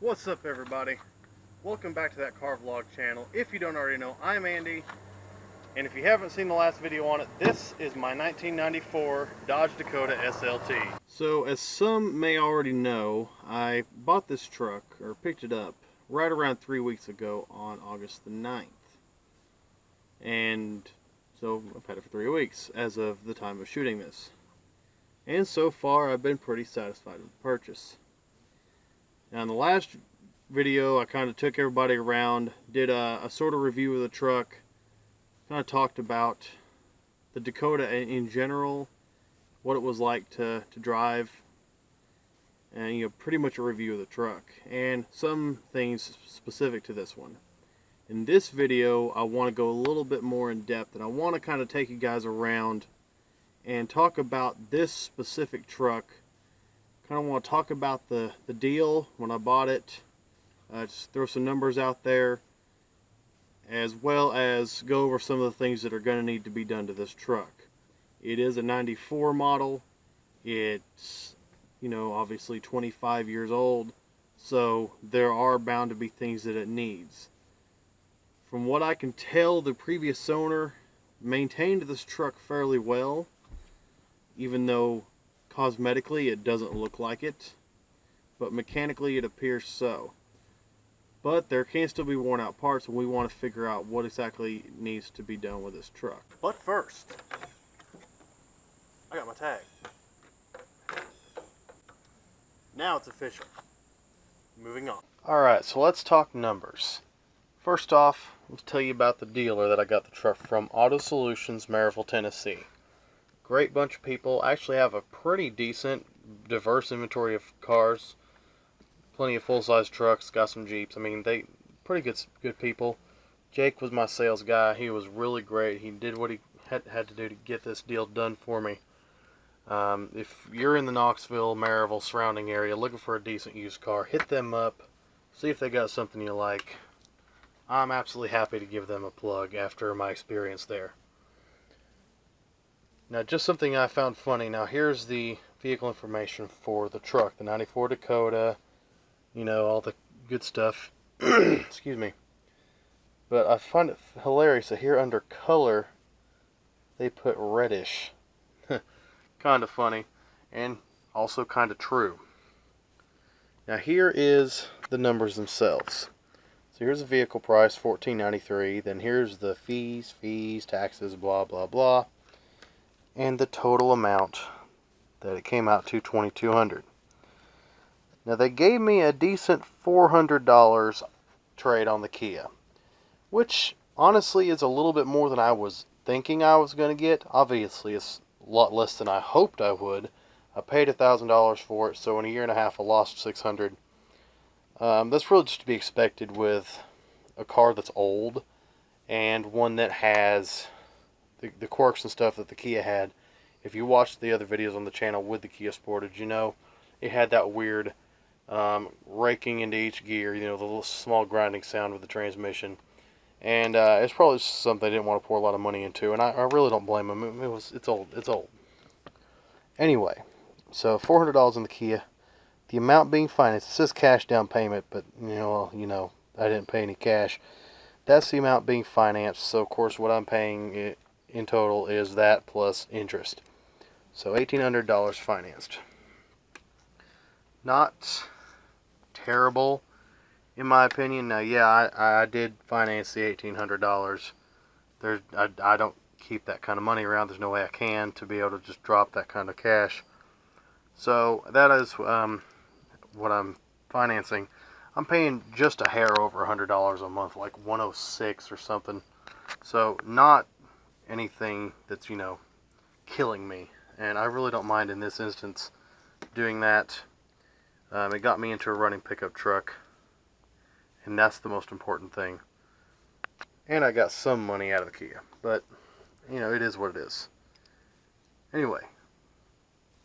What's up, everybody? Welcome back to that car vlog channel. If you don't already know, I'm Andy, and if you haven't seen the last video on it, this is my 1994 Dodge Dakota SLT. So as some may already know, I bought this truck, or picked it up, right around 3 weeks ago on August the 9th. And so I've had it for 3 weeks as of the time of shooting this. And so far I've been pretty satisfied with the purchase. Now in the last video I kind of took everybody around, did a sort of review of the truck, kind of talked about the Dakota in general, what it was like to drive, and pretty much a review of the truck, and some things specific to this one. In this video I want to go a little bit more in depth, and I want to kind of take you guys around and talk about this specific truck. Kind of want to talk about the deal when I bought it, just throw some numbers out there, as well as go over some of the things that are going to need to be done to this truck. It is a 94 model. It's, obviously 25 years old, so there are bound to be things that it needs. From what I can tell, the previous owner maintained this truck fairly well, even though cosmetically it doesn't look like it, but mechanically it appears so. But there can still be worn out parts, and we want to figure out what exactly needs to be done with this truck. But first, I got my tag. Now it's official. Moving on. Alright, so let's talk numbers. First off, let's tell you about the dealer that I got the truck from, Auto Solutions, Maryville, Tennessee. Great bunch of people. I actually have a pretty decent, diverse inventory of cars. Plenty of full-size trucks, got some Jeeps. I mean, they pretty good people. Jake was my sales guy. He was really great. He did what he had to do to get this deal done for me. If you're in the Knoxville, Maryville surrounding area looking for a decent used car, hit them up. See if they got something you like. I'm absolutely happy to give them a plug after my experience there. Now, just something I found funny. Now, here's the vehicle information for the truck. The 94 Dakota, all the good stuff. Excuse me. But I find it hilarious that here under color, they put reddish. Kind of funny, and also kind of true. Now, here is the numbers themselves. So here's the vehicle price, $14.93. Then here's the fees, taxes, blah, blah, blah. And the total amount that it came out to, $2,200. Now they gave me a decent $400 trade on the Kia, which honestly is a little bit more than I was thinking I was going to get. Obviously it's a lot less than I hoped I would. I paid $1,000 for it, so in a year and a half I lost $600. That's really just to be expected with a car that's old and one that has the quirks and stuff that the Kia had. If you watched the other videos on the channel with the Kia Sportage, it had that weird raking into each gear, the little small grinding sound with the transmission. And it's probably something they didn't want to pour a lot of money into, and I really don't blame them. It's old. Anyway, so $400 on the Kia. The amount being financed, it says cash down payment, but I didn't pay any cash. That's the amount being financed, so of course what I'm paying in total is that plus interest. So $1,800 financed. Not terrible, in my opinion. Now, yeah, I did finance the $1,800. I don't keep that kind of money around. There's no way I can to be able to just drop that kind of cash. So that is what I'm financing. I'm paying just a hair over $100 a month, like $106 or something. So not anything that's killing me, and I really don't mind in this instance doing that. It got me into a running pickup truck, and that's the most important thing. And I got some money out of the Kia, but it is what it is. Anyway,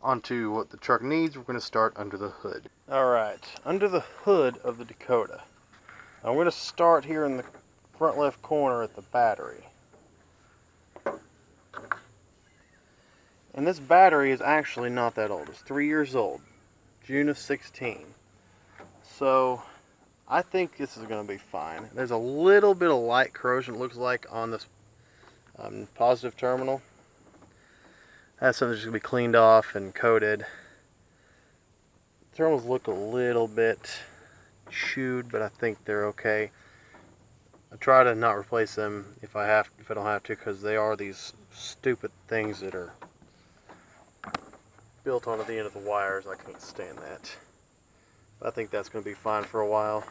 on to what the truck needs. We're going to start under the hood. Alright, under the hood of the Dakota. I'm going to start here in the front left corner at the battery. And this battery is actually not that old. It's 3 years old. June of 16. So I think this is going to be fine. There's a little bit of light corrosion, it looks like, on this positive terminal. That's something that's going to be cleaned off and coated. Terminals look a little bit chewed, but I think they're okay. I try to not replace them if I don't have to, because they are these stupid things that are built onto the end of the wires. I can't stand that. But I think that's going to be fine for a while.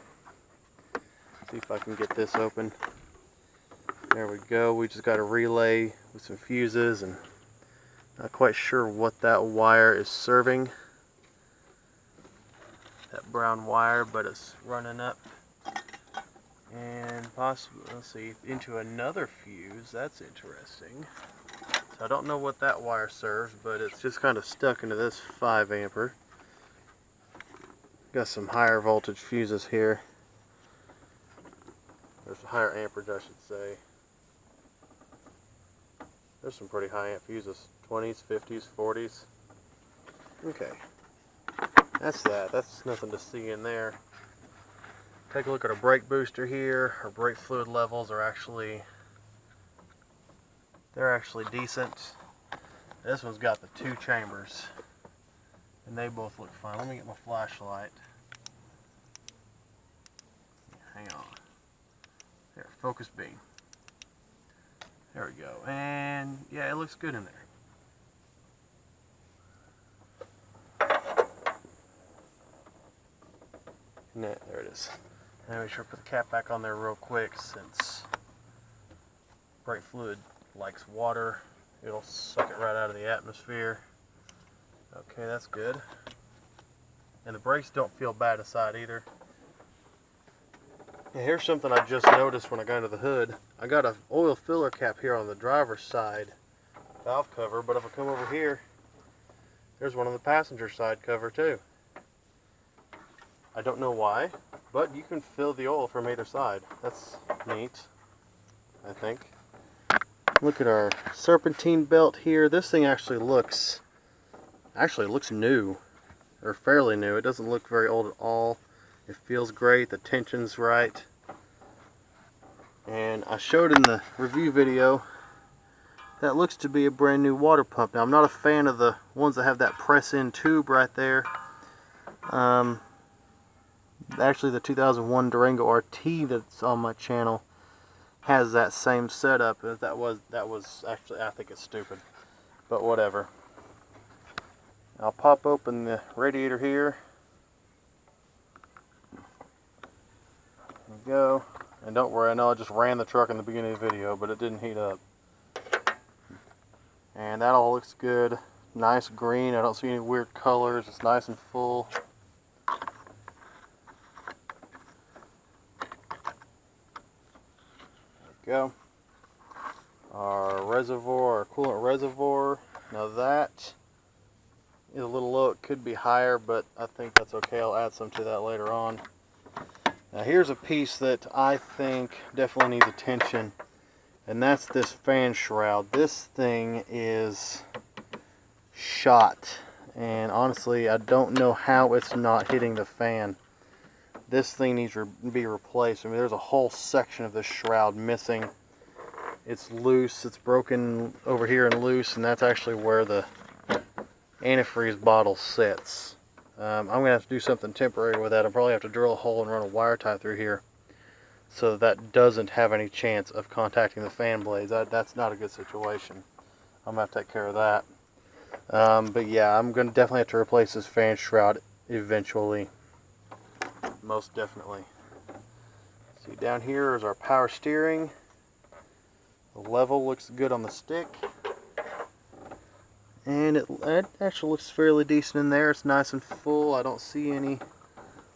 See if I can get this open. There we go. We just got a relay with some fuses, and not quite sure what that wire is serving. That brown wire, but it's running up and possibly, let's see, into another fuse. That's interesting. So I don't know what that wire serves, but it's just kind of stuck into this 5 ampere. Got some higher voltage fuses here. There's higher amperage, I should say. There's some pretty high amp fuses, 20s, 50s, 40s. Okay, that's that. That's nothing to see in there. Take a look at our brake booster here. Our brake fluid levels are actually decent. This one's got the 2 chambers, and they both look fine. Let me get my flashlight. Hang on. There, focus B. There we go. And yeah, it looks good in there. There it is. Now make sure to put the cap back on there real quick, since brake fluid likes water. It'll suck it right out of the atmosphere. Okay, that's good. And the brakes don't feel bad inside either. And here's something I just noticed when I got into the hood. I got an oil filler cap here on the driver's side valve cover, but if I come over here, there's one on the passenger side cover too. I don't know why, but you can fill the oil from either side. That's neat, I think. Look at our Serpentine Belt here. This thing actually looks new, or fairly new. It doesn't look very old at all. It feels great. The tension's right. And I showed in the review video that looks to be a brand new water pump. Now, I'm not a fan of the ones that have that press-in tube right there. Actually, the 2001 Durango RT that's on my channel has that same setup. That was actually, I think it's stupid, but whatever. I'll pop open the radiator here. There we go. And don't worry, I know I just ran the truck in the beginning of the video, but it didn't heat up. And that all looks good. Nice green. I don't see any weird colors. It's nice and full. Go. Our reservoir, our coolant reservoir. Now that is a little low. It could be higher, but I think that's okay. I'll add some to that later on. Now here's a piece that I think definitely needs attention, and that's this fan shroud. This thing is shot, and honestly I don't know how it's not hitting the fan. This thing needs to be replaced. I mean, there's a whole section of this shroud missing. It's loose. It's broken over here and loose, and that's actually where the antifreeze bottle sits. I'm going to have to do something temporary with that. I'll probably have to drill a hole and run a wire tie through here so that doesn't have any chance of contacting the fan blades. That's not a good situation. I'm going to have to take care of that. But yeah, I'm going to definitely have to replace this fan shroud eventually. Most definitely. See, down here is our power steering. The level looks good on the stick. And it actually looks fairly decent in there. It's nice and full. I don't see any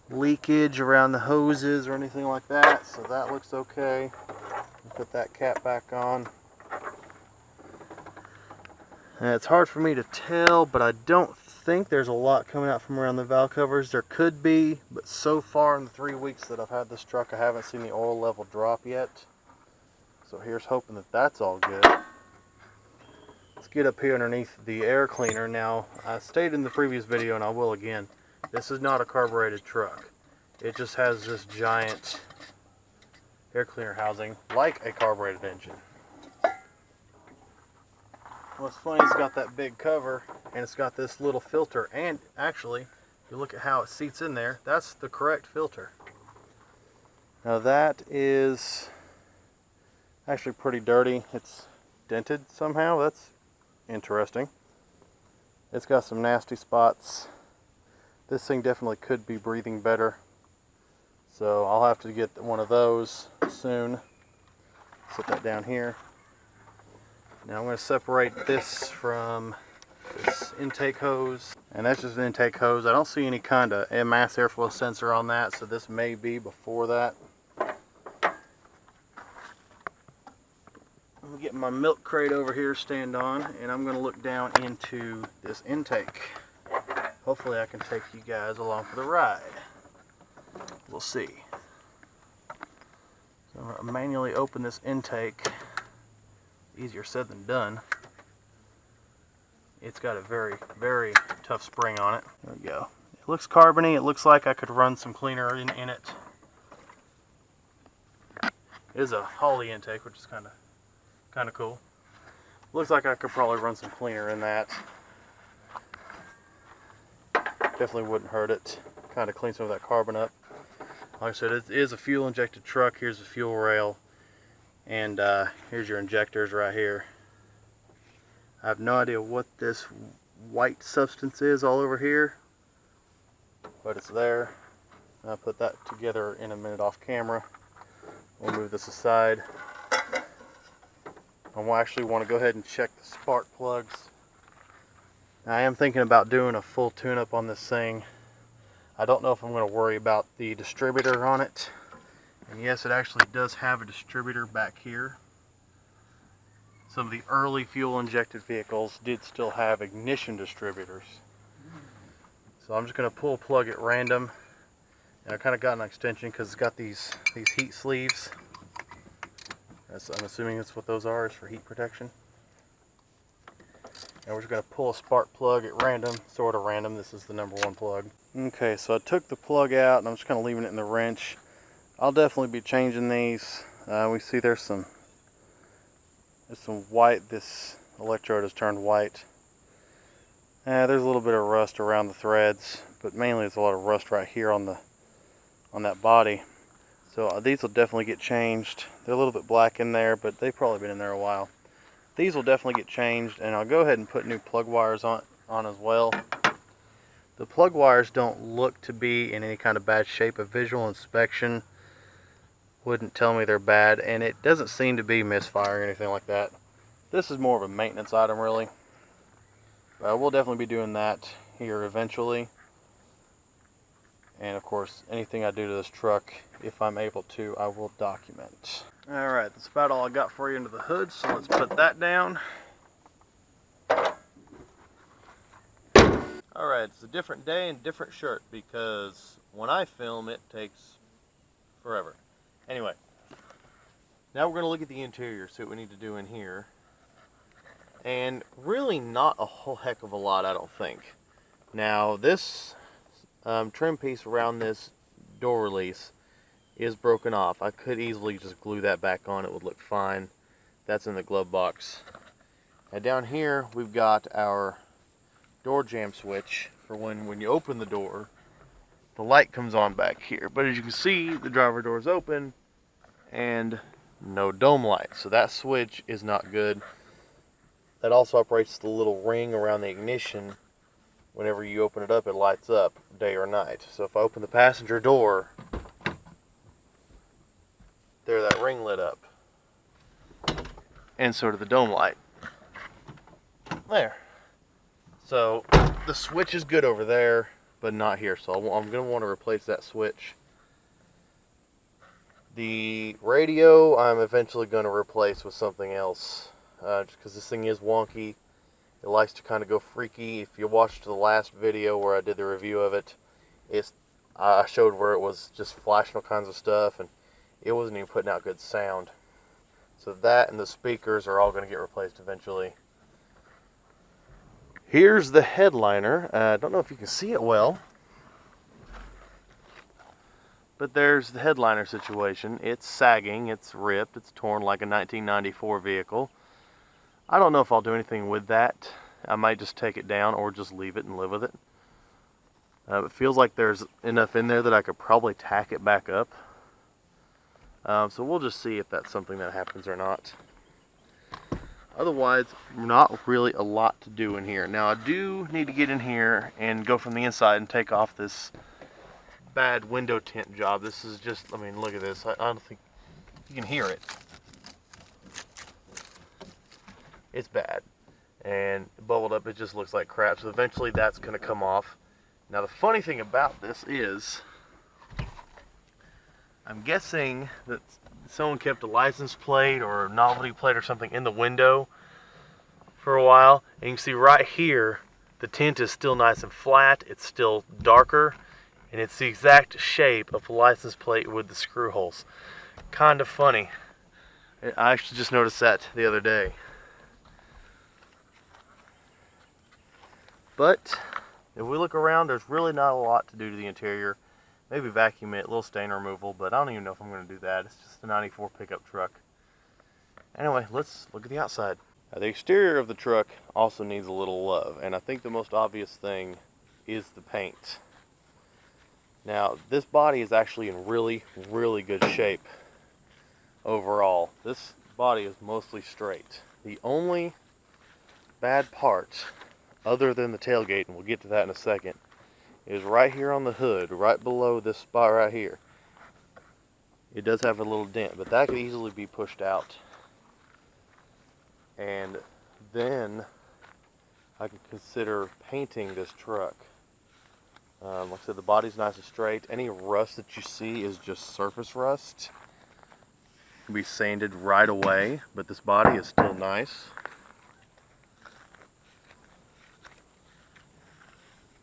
leakage around the hoses or anything like that, so that looks okay. Put that cap back on. And it's hard for me to tell, but I don't think there's a lot coming out from around the valve covers. There could be, but so far in the 3 weeks that I've had this truck, I haven't seen the oil level drop yet. So here's hoping that that's all good. Let's get up here underneath the air cleaner. Now, I stated in the previous video, and I will again, this is not a carbureted truck. it just has this giant air cleaner housing like a carbureted engine. What's funny, it's got that big cover and it's got this little filter, and actually, if you look at how it seats in there, that's the correct filter. Now that is actually pretty dirty. It's dented somehow. That's interesting. It's got some nasty spots. This thing definitely could be breathing better. So I'll have to get one of those soon. Set that down here. Now I'm going to separate this from this intake hose. And that's just an intake hose. I don't see any kind of mass airflow sensor on that, so this may be before that. I'm getting my milk crate over here stand on, and I'm going to look down into this intake. Hopefully I can take you guys along for the ride. We'll see. So I'm going to manually open this intake. Easier said than done. It's got a very, very tough spring on it. There we go. It looks carbony. It looks like I could run some cleaner in it. It is a Holley intake, which is kind of cool. Looks like I could probably run some cleaner in that. Definitely wouldn't hurt it. Kind of clean some of that carbon up. Like I said, it is a fuel injected truck. Here's the fuel rail. And here's your injectors right here. I have no idea what this white substance is all over here, but it's there. I'll put that together in a minute off camera. We'll move this aside. I actually want to go ahead and check the spark plugs. Now, I am thinking about doing a full tune-up on this thing. I don't know if I'm going to worry about the distributor on it. And yes, it actually does have a distributor back here. Some of the early fuel injected vehicles did still have ignition distributors. So I'm just going to pull a plug at random. And I kind of got an extension because it's got these heat sleeves. I'm assuming that's what those are, is for heat protection. And we're just going to pull a spark plug at random, sort of random. This is the number 1 plug. Okay, so I took the plug out and I'm just kind of leaving it in the wrench. I'll definitely be changing these. We see there's some white. This electrode has turned white. There's a little bit of rust around the threads, but mainly there's a lot of rust right here on that body. So these will definitely get changed. They're a little bit black in there, but they've probably been in there a while. These will definitely get changed, and I'll go ahead and put new plug wires on as well. The plug wires don't look to be in any kind of bad shape. A visual inspection wouldn't tell me they're bad, and it doesn't seem to be misfiring or anything like that. This is more of a maintenance item, really. We'll definitely be doing that here eventually. And of course, anything I do to this truck, if I'm able to, I will document. Alright, that's about all I got for you under the hood, so let's put that down. Alright, it's a different day and different shirt, because when I film, it takes forever. Anyway, now we're going to look at the interior, see what we need to do in here. And really not a whole heck of a lot, I don't think. Now, this trim piece around this door release is broken off. I could easily just glue that back on. It would look fine. That's in the glove box. Now down here, we've got our door jamb switch for when you open the door, the light comes on back here. But as you can see, the driver door is open and no dome light. So that switch is not good. That also operates the little ring around the ignition. Whenever you open it up, it lights up day or night. So if I open the passenger door, there, that ring lit up. And so did the dome light. There. So the switch is good over there, but not here. So I'm going to want to replace that switch. The radio, I'm eventually going to replace with something else. Just because this thing is wonky. It likes to kind of go freaky. If you watched the last video where I did the review of it, I showed where it was just flashing all kinds of stuff, and it wasn't even putting out good sound. So that and the speakers are all going to get replaced eventually. Here's the headliner. I don't know if you can see it well. But there's the headliner situation. It's sagging, it's ripped, it's torn like a 1994 vehicle. I don't know if I'll do anything with that. I might just take it down or just leave it and live with it. It feels like there's enough in there that I could probably tack it back up. So we'll just see if that's something that happens or not. Otherwise, not really a lot to do in here. Now I do need to get in here and go from the inside and take off this bad window tint job. This is just, I mean, look at this. I don't think you can hear it. It's bad. And bubbled up, it just looks like crap. So eventually that's going to come off. Now the funny thing about this is, I'm guessing that someone kept a license plate or a novelty plate or something in the window for a while. And you can see right here, the tint is still nice and flat. It's still darker. And it's the exact shape of the license plate with the screw holes. Kind of funny. I actually just noticed that the other day. But if we look around, there's really not a lot to do to the interior. Maybe vacuum it, a little stain removal, but I don't even know if I'm going to do that. It's just a 94 pickup truck. Anyway, let's look at the outside. Now, the exterior of the truck also needs a little love, and I think the most obvious thing is the paint. Now, this body is actually in really, really good shape overall. This body is mostly straight. The only bad part, other than the tailgate, and we'll get to that in a second, is right here on the hood, right below this spot right here. It does have a little dent, but that could easily be pushed out. And then I can consider painting this truck. Like I said, the body's nice and straight. Any rust that you see is just surface rust. It can be sanded right away, but this body is still nice.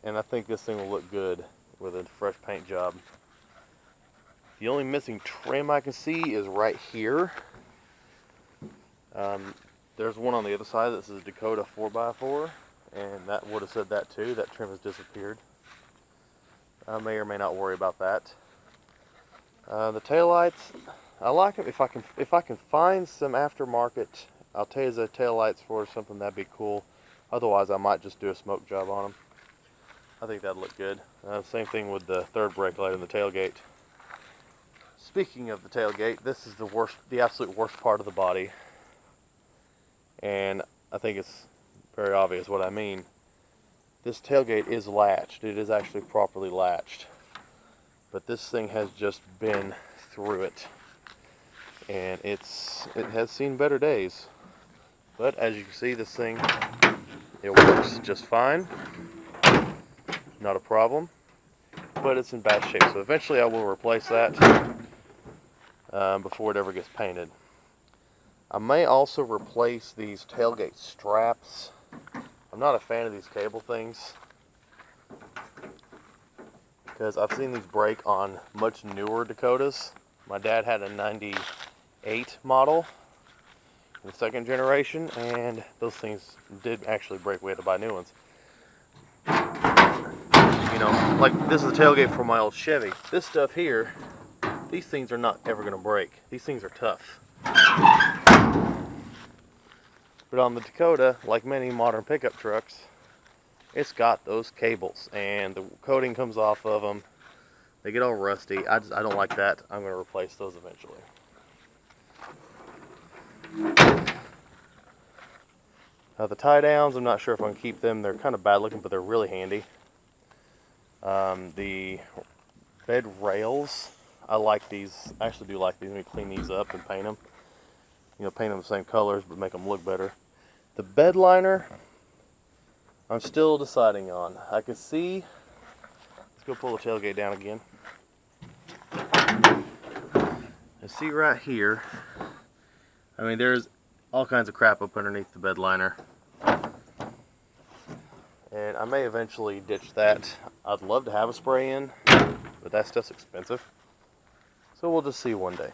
And I think this thing will look good with a fresh paint job. The only missing trim I can see is right here. There's one on the other side. This is a Dakota 4x4, and that would have said that too. That trim has disappeared. I may or may not worry about that. The taillights, I like them. If I can find some aftermarket Alteza taillights for something, that'd be cool. Otherwise, I might just do a smoke job on them. I think that'd look good. Same thing with the third brake light and the tailgate. Speaking of the tailgate, this is the absolute worst part of the body. And I think it's very obvious what I mean. This tailgate is latched. It is actually properly latched. But this thing has just been through it. And it has seen better days. But as you can see, this thing, it works just fine. Not a problem. But it's in bad shape. So eventually I will replace that before it ever gets painted. I may also replace these tailgate straps. I'm not a fan of these cable things because I've seen these break on much newer Dakotas. My dad had a 98 model, the second generation, and those things did actually break. We had to buy new ones. You know, like this is the tailgate for my old Chevy. This stuff here, these things are not ever going to break. These things are tough. But on the Dakota, like many modern pickup trucks, it's got those cables and the coating comes off of them. They get all rusty. I don't like that. I'm going to replace those eventually. The tie downs, I'm not sure if I can keep them. They're kind of bad looking, but they're really handy. The bed rails, I like these. I actually do like these. Let me clean these up and paint them. You know, paint them the same colors, but make them look better. The bed liner, I'm still deciding on. I can see, let's go pull the tailgate down again. I see right here, I mean, there's all kinds of crap up underneath the bed liner. And I may eventually ditch that. I'd love to have a spray in, but that stuff's expensive. So we'll just see one day.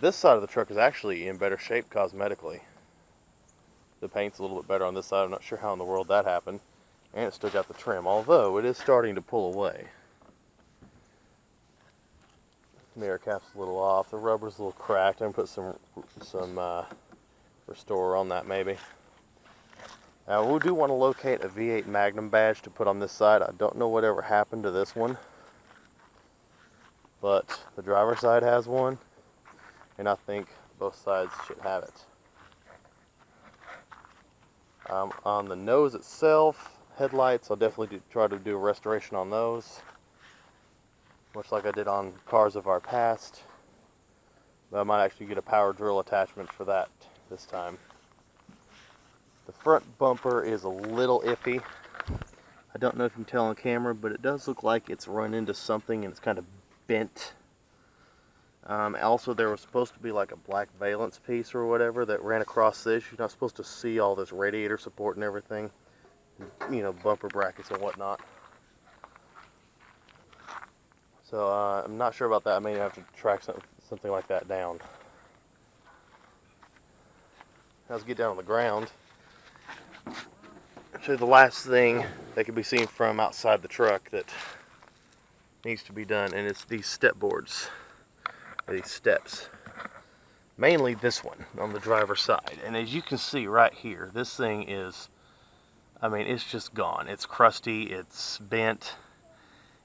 This side of the truck is actually in better shape cosmetically. The paint's a little bit better on this side. I'm not sure how in the world that happened. And it's still got the trim, although it is starting to pull away. Mirror cap's a little off. The rubber's a little cracked. I'm gonna put some Restorer on that maybe. Now we do want to locate a V8 Magnum badge to put on this side. I don't know whatever happened to this one, but the driver's side has one, and I think both sides should have it. On the nose itself, headlights, I'll definitely try to do a restoration on those, much like I did on cars of our past. But I might actually get a power drill attachment for that this time. The front bumper is a little iffy. I don't know if you can tell on camera, but it does look like it's run into something and it's kind of bent. Also, there was supposed to be like a black valence piece or whatever that ran across this. You're not supposed to see all this radiator support and everything, you know, bumper brackets and whatnot. So I'm not sure about that. I may have to track something like that down. Now let's get down on the ground. Actually, the last thing that can be seen from outside the truck that needs to be done, and it's these step boards, or these steps. Mainly this one on the driver's side. And as you can see right here, this thing is, I mean, it's just gone. It's crusty, it's bent,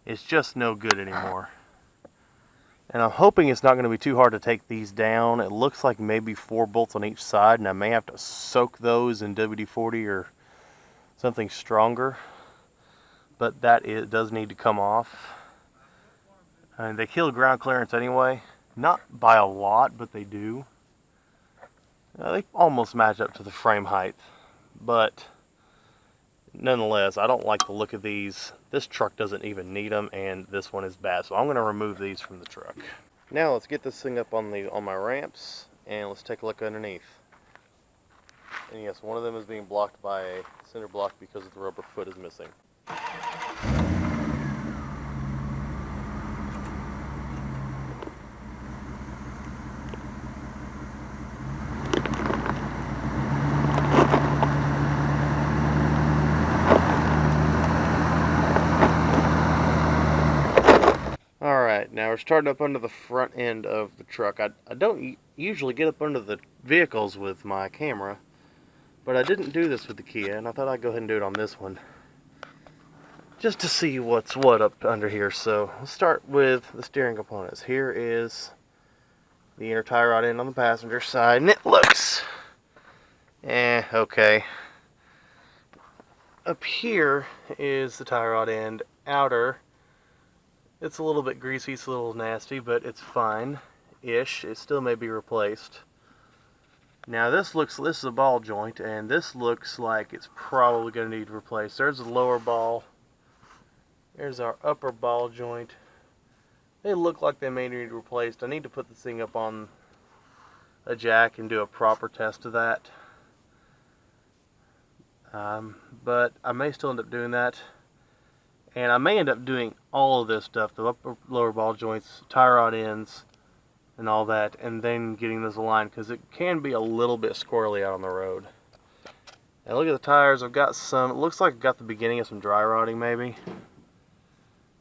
it's just no good anymore. And I'm hoping it's not going to be too hard to take these down. It looks like maybe 4 bolts on each side, and I may have to soak those in WD-40 or something stronger. But it does need to come off. And they kill ground clearance anyway. Not by a lot, but they do. They almost match up to the frame height. But nonetheless, I don't like the look of these. This truck doesn't even need them, and this one is bad. So I'm going to remove these from the truck. Now let's get this thing up on my ramps, and let's take a look underneath. And yes, one of them is being blocked by a cinder block because the rubber foot is missing. Alright, now we're starting up under the front end of the truck. I don't usually get up under the vehicles with my camera, but I didn't do this with the Kia, and I thought I'd go ahead and do it on this one, just to see what's what up under here. So let's start with the steering components. Here is the inner tie rod end on the passenger side, and it looks okay. Up here is the tie rod end, outer. It's a little bit greasy, it's a little nasty, but it's fine-ish. It still may be replaced. Now this is a ball joint, and this looks like it's probably going to need replaced. There's the lower ball. There's our upper ball joint. They look like they may need replaced. I need to put this thing up on a jack and do a proper test of that. But I may still end up doing that. And I may end up doing all of this stuff, the upper lower ball joints, tie rod ends, and all that, and then getting this aligned, because it can be a little bit squirrely out on the road. And look at the tires. I've got some, it looks like I've got the beginning of some dry rotting maybe.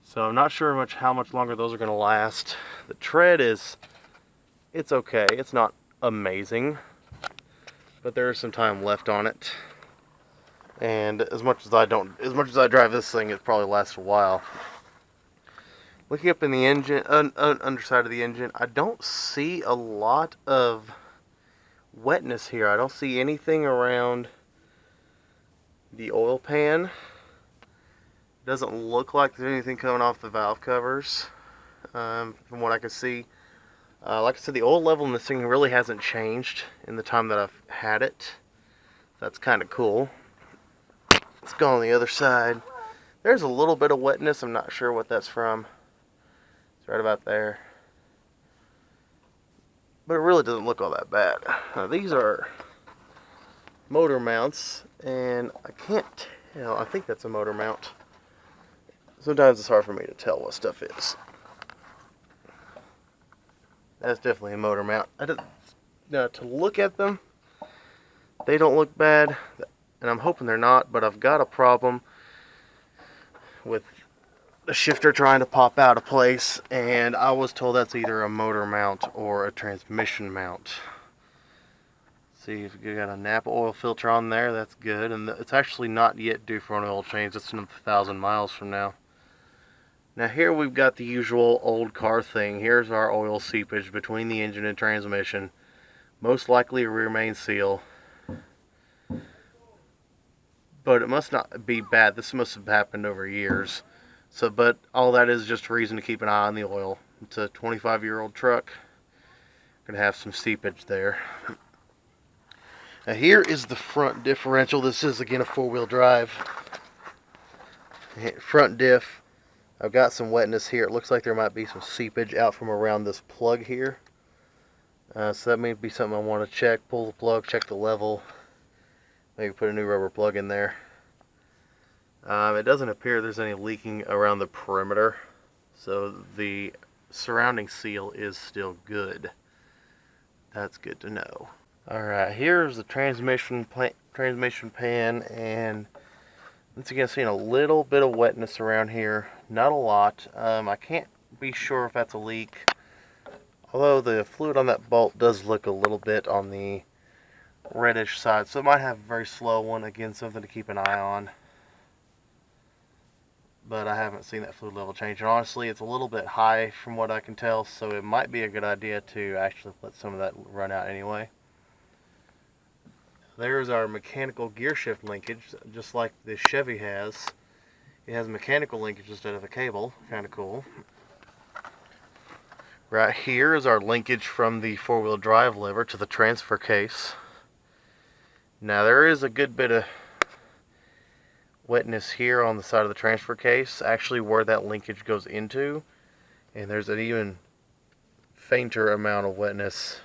So I'm not sure how much longer those are going to last. The tread it's okay. It's not amazing, but there is some time left on it. And as much as I drive this thing, it probably lasts a while. Looking up in the engine, underside of the engine, I don't see a lot of wetness here. I don't see anything around the oil pan. It doesn't look like there's anything coming off the valve covers, from what I can see. Like I said, the oil level in this thing really hasn't changed in the time that I've had it. That's kind of cool. Let's go on the other side. There's a little bit of wetness. I'm not sure what that's from. It's right about there. But it really doesn't look all that bad. Now, these are motor mounts, and I can't tell. I think that's a motor mount. Sometimes it's hard for me to tell what stuff is. That's definitely a motor mount. Now, to look at them, they don't look bad. And I'm hoping they're not, but I've got a problem. with the shifter trying to pop out of place, and I was told that's either a motor mount or a transmission mount. See if you got a Napa oil filter on there, that's good, and it's actually not yet due for an oil change. It's another 1,000 miles from now. Now here we've got the usual old car thing. Here's our oil seepage between the engine and transmission. Most likely a rear main seal. But it must not be bad. This must have happened over years. So, but all that is just a reason to keep an eye on the oil. It's a 25-year-old truck. Gonna have some seepage there. Now here is the front differential. This is again a 4-wheel drive. Front diff. I've got some wetness here. It looks like there might be some seepage out from around this plug here. So that may be something I want to check. Pull the plug, check the level. Maybe put a new rubber plug in there. It doesn't appear there's any leaking around the perimeter, so the surrounding seal is still good. That's good to know. Alright, here's the transmission pan, and once again seeing a little bit of wetness around here. Not a lot. I can't be sure if that's a leak, although the fluid on that bolt does look a little bit on the reddish side, so it might have a very slow one. Again, something to keep an eye on. But I haven't seen that fluid level change, and honestly it's a little bit high from what I can tell, so it might be a good idea to actually let some of that run out anyway. There's our mechanical gear shift linkage, just like the Chevy has. It has mechanical linkage instead of a cable. Kind of cool. Right here is our linkage from the 4-wheel drive lever to the transfer case. Now there is a good bit of wetness here on the side of the transfer case, actually where that linkage goes into, and there's an even fainter amount of wetness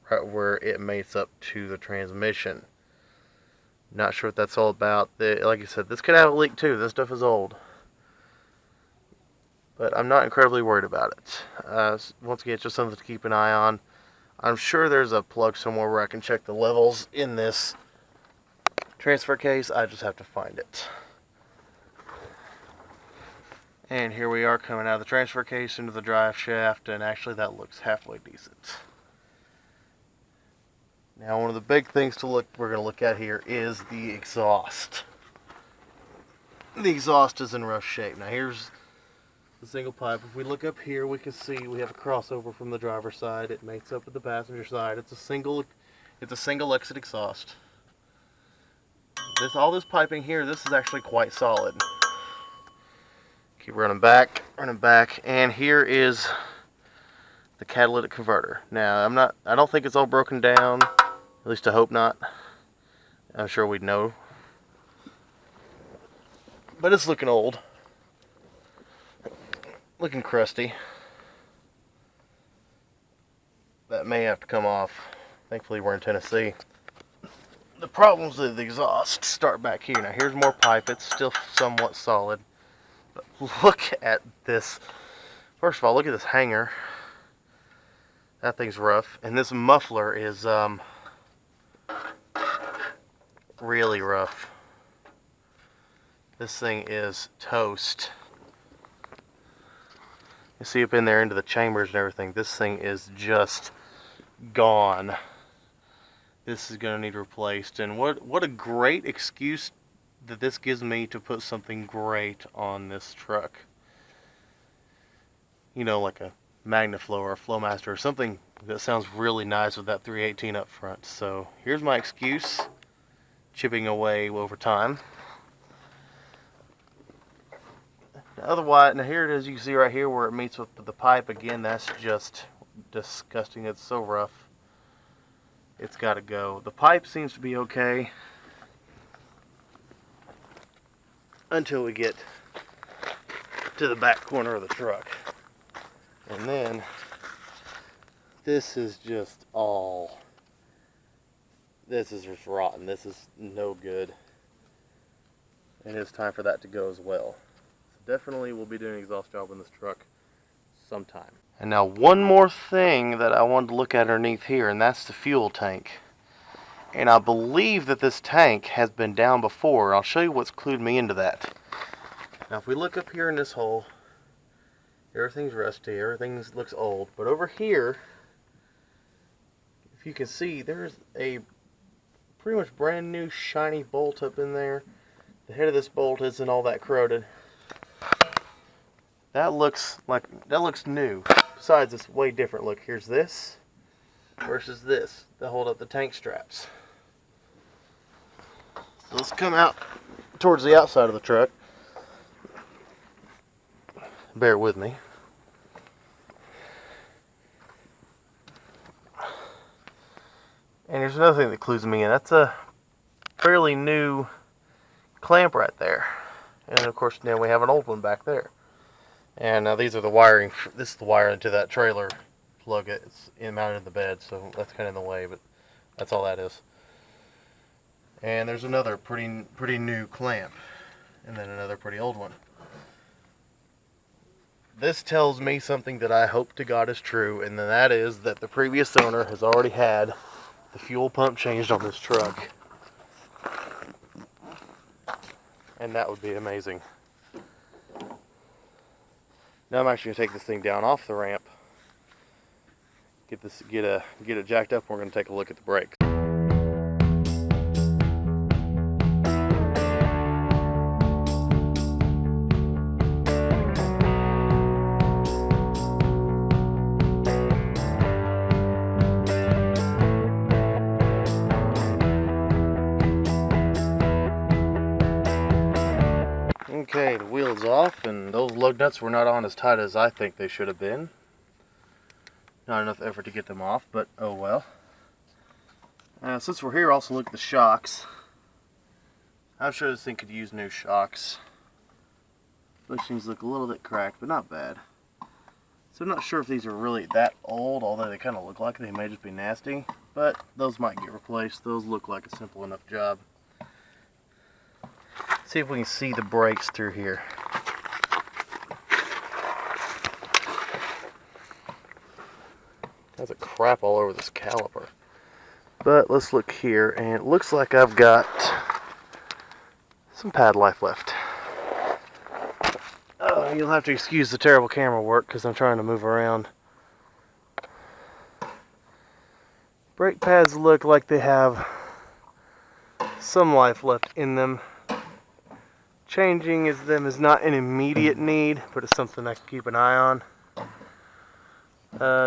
right where it mates up to the transmission. Not sure what that's all about. Like I said, this could have a leak too. This stuff is old, but I'm not incredibly worried about it. Once again, it's just something to keep an eye on. I'm sure there's a plug somewhere where I can check the levels in this transfer case. I just have to find it. And here we are coming out of the transfer case into the drive shaft, and actually that looks halfway decent. Now one of the big things we're going to look at here is the exhaust. The exhaust is in rough shape. Now here's the single pipe. If we look up here, we can see we have a crossover from the driver's side. It mates up with the passenger side. It's a single exit exhaust. All this piping here, this is actually quite solid. Keep running back, and here is the catalytic converter. Now I don't think it's all broken down, at least I hope not. I'm sure we'd know. But it's looking old. Looking crusty. That may have to come off. Thankfully we're in Tennessee. The problems with the exhaust start back here. Now here's more pipe. It's still somewhat solid. But look at this. First of all, look at this hanger. That thing's rough. And this muffler is really rough. This thing is toast. You see up in there into the chambers and everything. This thing is just gone. This is going to need replaced. And what a great excuse that this gives me to put something great on this truck. You know, like a MagnaFlow or a Flowmaster or something that sounds really nice with that 318 up front. So here's my excuse, chipping away over time. Otherwise, now here it is, you can see right here where it meets with the pipe. Again, that's just disgusting. It's so rough. It's got to go. The pipe seems to be okay until we get to the back corner of the truck. And then this is just rotten. This is no good. And it's time for that to go as well. So definitely we'll be doing an exhaust job on this truck sometime. And now one more thing that I wanted to look at underneath here, and that's the fuel tank. And I believe that this tank has been down before. I'll show you what's clued me into that. Now if we look up here in this hole, everything's rusty, everything looks old. But over here, if you can see, there's a pretty much brand new shiny bolt up in there. The head of this bolt isn't all that corroded. That looks new. Besides, it's way different. Look, here's this versus this that hold up the tank straps. So let's come out towards the outside of the truck. Bear with me. And there's another thing that clues me in. That's a fairly new clamp right there. And of course now we have an old one back there. And now these are the wiring. This is the wiring to that trailer plug. It's mounted in the bed, so that's kind of in the way, but that's all that is. And there's another pretty new clamp, and then another pretty old one. This tells me something that I hope to God is true, and then that is that the previous owner has already had the fuel pump changed on this truck. And that would be amazing. Now I'm actually gonna take this thing down off the ramp, get it jacked up, and we're gonna take a look at the brakes. Okay, the wheel's off, and those lug nuts were not on as tight as I think they should have been. Not enough effort to get them off, but oh well. Since we're here, also look at the shocks. I'm sure this thing could use new shocks. Bushings look a little bit cracked, but not bad. So I'm not sure if these are really that old, although they kind of look like it. They may just be nasty, but those might get replaced. Those look like a simple enough job. See if we can see the brakes through here. There's a crap all over this caliper. But let's look here, and it looks like I've got some pad life left. You'll have to excuse the terrible camera work because I'm trying to move around. Brake pads look like they have some life left in them. Changing them is not an immediate need, but it's something I can keep an eye on.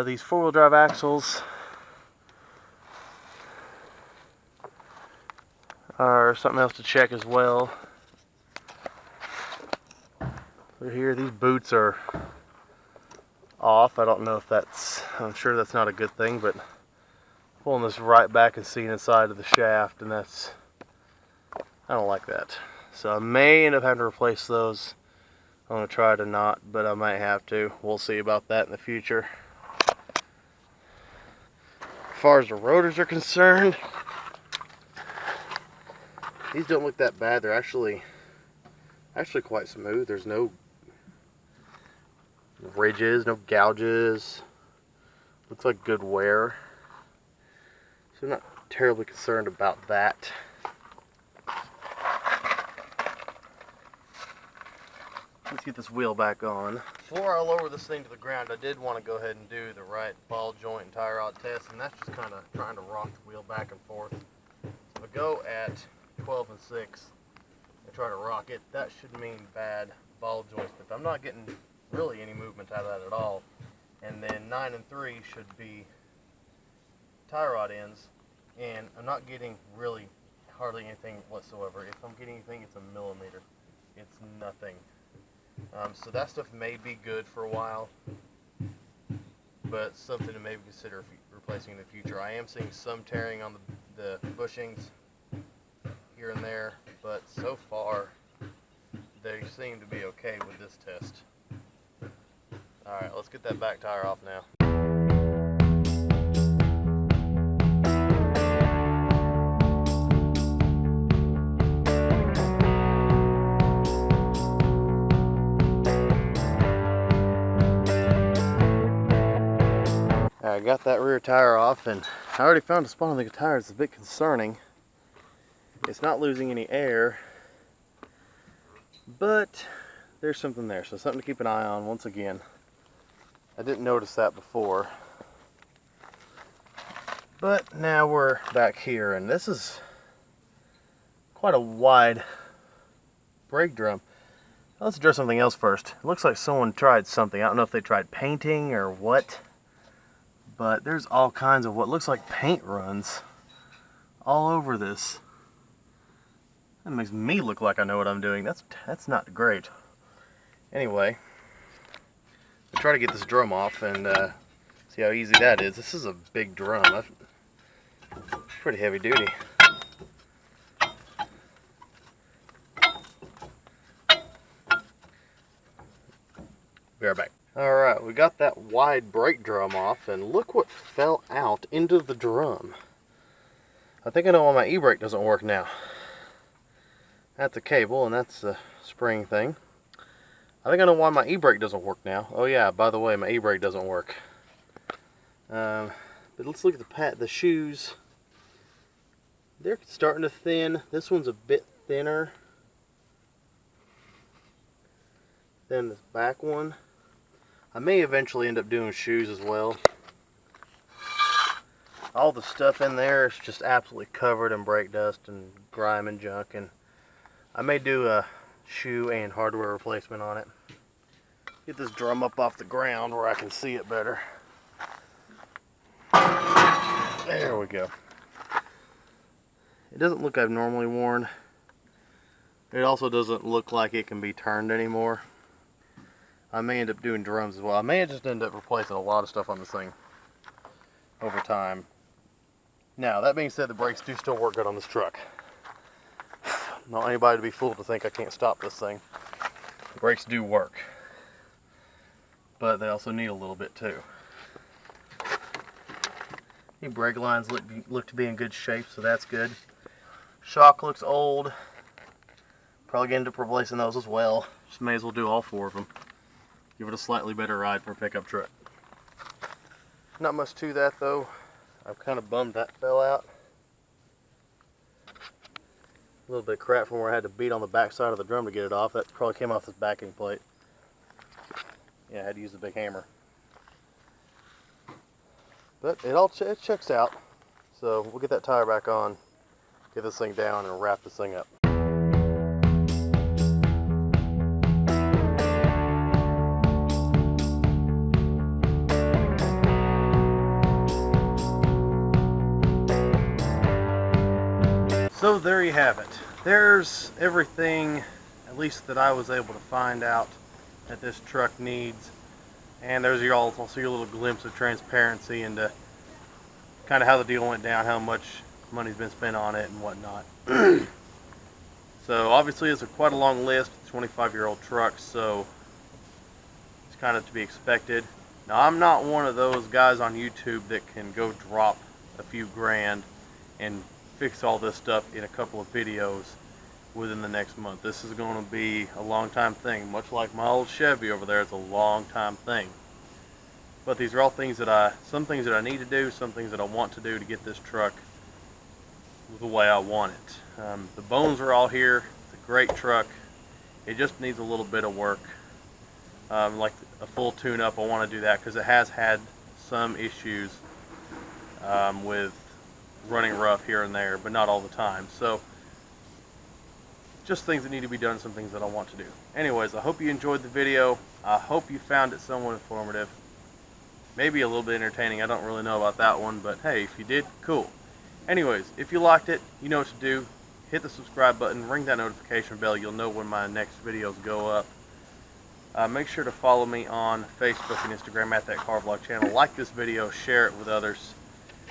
These four-wheel drive axles are something else to check as well. So here, these boots are off. I don't know if I'm sure that's not a good thing, but pulling this right back and seeing inside of the shaft, and I don't like that. So I may end up having to replace those. I'm going to try to not, but I might have to. We'll see about that in the future. As far as the rotors are concerned, these don't look that bad. They're actually quite smooth. There's no ridges, no gouges. Looks like good wear. So I'm not terribly concerned about that. Let's get this wheel back on. Before I lower this thing to the ground, I did want to go ahead and do the right ball joint and tie rod test, and that's just kind of trying to rock the wheel back and forth. So if I go at 12 and 6 and try to rock it, that should mean bad ball joints. But if I'm not getting really any movement out of that at all, and then 9 and 3 should be tie rod ends, and I'm not getting really hardly anything whatsoever. If I'm getting anything, it's a millimeter. It's nothing. So that stuff may be good for a while, but something to maybe consider replacing in the future. I am seeing some tearing on the bushings here and there, but so far they seem to be okay with this test. Alright, let's get that back tire off now. I got that rear tire off, and I already found a spot on the tire that's a bit concerning. It's not losing any air, but there's something there. So something to keep an eye on once again. I didn't notice that before. But now we're back here, and this is quite a wide brake drum. Let's address something else first. It looks like someone tried something. I don't know if they tried painting or what, but there's all kinds of what looks like paint runs all over this. That makes me look like I know what I'm doing. That's not great. Anyway, I'll try to get this drum off and see how easy that is. This is a big drum. Pretty heavy duty. Be right back. Alright, we got that wide brake drum off, and look what fell out into the drum. I think I know why my e-brake doesn't work now. That's a cable, and that's a spring thing. I think I know why my e-brake doesn't work now. Oh yeah, by the way, my e-brake doesn't work. But let's look at the shoes. They're starting to thin. This one's a bit thinner than this back one. I may eventually end up doing shoes as well. All the stuff in there is just absolutely covered in brake dust and grime and junk, and I may do a shoe and hardware replacement on it. Get this drum up off the ground where I can see it better. There we go. It doesn't look abnormally worn. It also doesn't look like it can be turned anymore. I may end up doing drums as well. I may just end up replacing a lot of stuff on this thing over time. Now, that being said, the brakes do still work good on this truck. Not anybody to be fooled to think I can't stop this thing. The brakes do work. But they also need a little bit too. The brake lines look to be in good shape, so that's good. Shock looks old. Probably gonna end up replacing those as well. Just may as well do all four of them. Give it a slightly better ride for a pickup truck. Not much to that though. I'm kind of bummed that fell out. A little bit of crap from where I had to beat on the back side of the drum to get it off. That probably came off this backing plate. Yeah, I had to use the big hammer. But it checks out. So we'll get that tire back on, get this thing down, and wrap this thing up. So there you have it. There's everything, at least that I was able to find out, that this truck needs. And there's also your little glimpse of transparency into kind of how the deal went down, how much money's been spent on it and whatnot. So obviously it's quite a long list, 25-year-old trucks, so it's kind of to be expected. Now I'm not one of those guys on YouTube that can go drop a few grand and fix all this stuff in a couple of videos within the next month. This is going to be a long time thing, much like my old Chevy over there. It's a long time thing. But these are all things that some things that I need to do, some things that I want to do to get this truck the way I want it. The bones are all here. It's a great truck. It just needs a little bit of work. Like a full tune-up, I want to do that because it has had some issues with running rough here and there, but not all the time. So just things that need to be done, some things that I want to do. Anyways, I hope you enjoyed the video. I hope you found it somewhat informative. Maybe a little bit entertaining. I don't really know about that one, but hey, if you did, cool. Anyways, if you liked it, you know what to do. Hit the subscribe button, ring that notification bell. You'll know when my next videos go up. Make sure to follow me on Facebook and Instagram at that car vlog channel. Like this video, share it with others,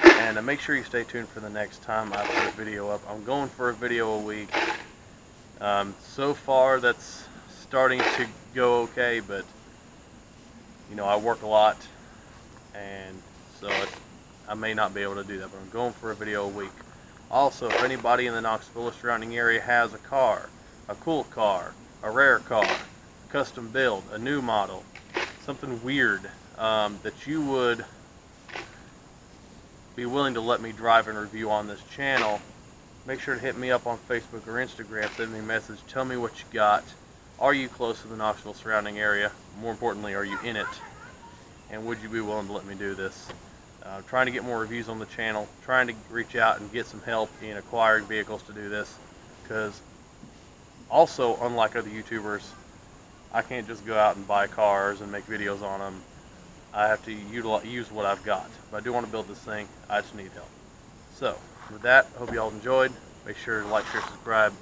and make sure you stay tuned for the next time I put a video up. I'm going for a video a week. So far that's starting to go okay, but you know, I work a lot, and so I may not be able to do that, but I'm going for a video a week. Also, if anybody in the Knoxville surrounding area has a car, a cool car, a rare car, custom build, a new model, something weird that you would be willing to let me drive and review on this channel, make sure to hit me up on Facebook or Instagram, send me a message, tell me what you got. are you close to the Knoxville surrounding area? More importantly, are you in it? And would you be willing to let me do this? Trying to get more reviews on the channel, trying to reach out and get some help in acquiring vehicles to do this, because also, unlike other YouTubers, I can't just go out and buy cars and make videos on them. I have to use what I've got. If I do want to build this thing, I just need help. So, with that, I hope you all enjoyed. Make sure to like, share, subscribe.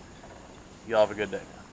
Y'all have a good day.